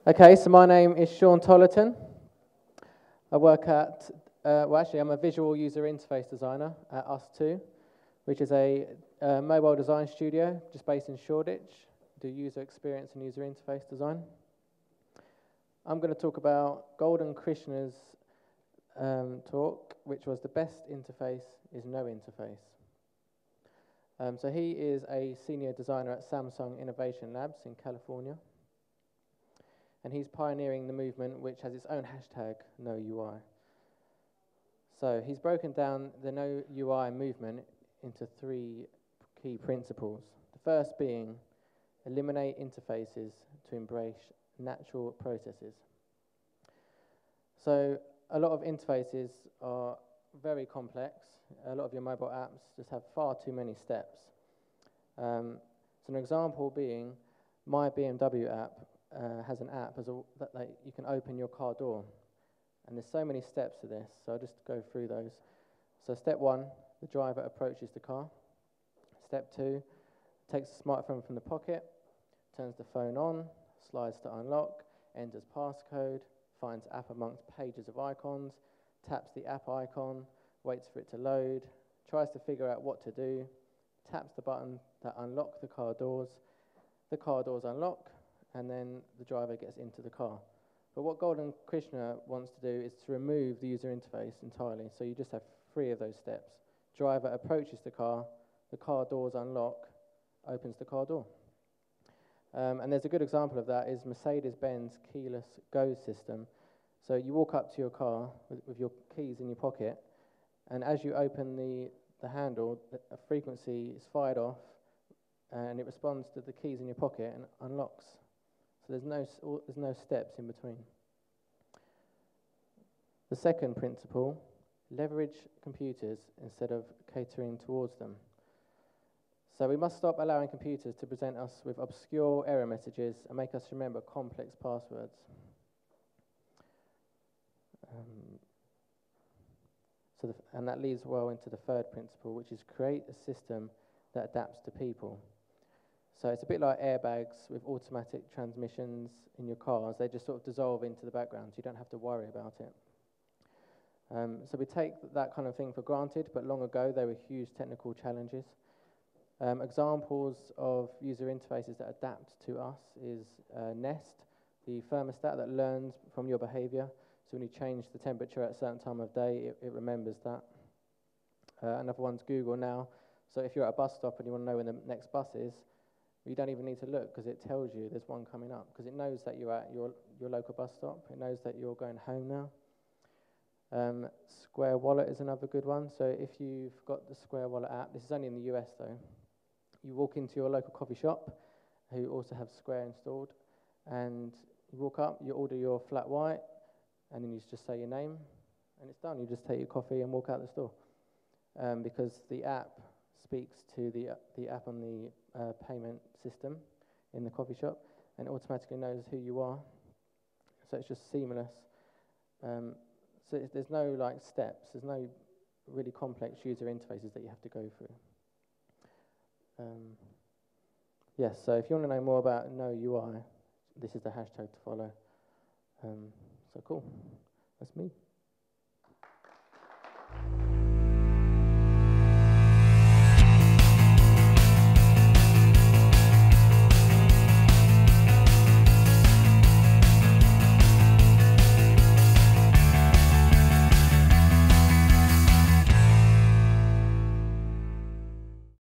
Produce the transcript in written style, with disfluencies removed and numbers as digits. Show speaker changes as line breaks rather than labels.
Okay, so my name is Shaun Tollerton. I work at, I'm a visual user interface designer at ustwo, which is a mobile design studio just based in Shoreditch. Do user experience and user interface design. I'm going to talk about Golden Krishna's talk, which was the best interface is no interface. So he is a senior designer at Samsung Innovation Labs in California. And he's pioneering the movement which has its own hashtag, No UI. So he's broken down the No UI movement into three key principles. The first being eliminate interfaces to embrace natural processes. So a lot of interfaces are very complex. A lot of your mobile apps just have far too many steps. So an example being my BMW app has an app that you can open your car door. And there's so many steps to this, so I'll just go through those. So step one, the driver approaches the car. Step two, takes the smartphone from the pocket, turns the phone on, slides to unlock, enters passcode, finds app amongst pages of icons, taps the app icon, waits for it to load, tries to figure out what to do, taps the button that unlocks the car doors unlock, and then the driver gets into the car. But what Golden Krishna wants to do is to remove the user interface entirely, so you just have three of those steps. Driver approaches the car doors unlock, opens the car door. And there's a good example of that is Mercedes-Benz keyless go system. So you walk up to your car with your keys in your pocket, and as you open the handle, a frequency is fired off, and it responds to the keys in your pocket and unlocks. So there's no steps in between. The second principle, leverage computers instead of catering towards them. So we must stop allowing computers to present us with obscure error messages and make us remember complex passwords. And that leads well into the third principle, which is create a system that adapts to people. So it's a bit like airbags with automatic transmissions in your cars. They just sort of dissolve into the background, so you don't have to worry about it. So we take that kind of thing for granted, but long ago there were huge technical challenges. Examples of user interfaces that adapt to us is Nest, the thermostat that learns from your behavior. So when you change the temperature at a certain time of day, it remembers that. Another one's Google Now. So if you're at a bus stop and you want to know when the next bus is, you don't even need to look because it tells you there's one coming up, because it knows that you're at your local bus stop. It knows that you're going home now. Square Wallet is another good one. So if you've got the Square Wallet app, this is only in the US though, you walk into your local coffee shop, who also have Square installed, and you walk up, you order your flat white, and then you just say your name, and it's done. You just take your coffee and walk out the store, because the app speaks to the app on the payment system in the coffee shop, and it automatically knows who you are. So it's just seamless. So there's no steps. There's no really complex user interfaces that you have to go through. Yes. So if you want to know more about No UI, this is the hashtag to follow. So cool. That's me.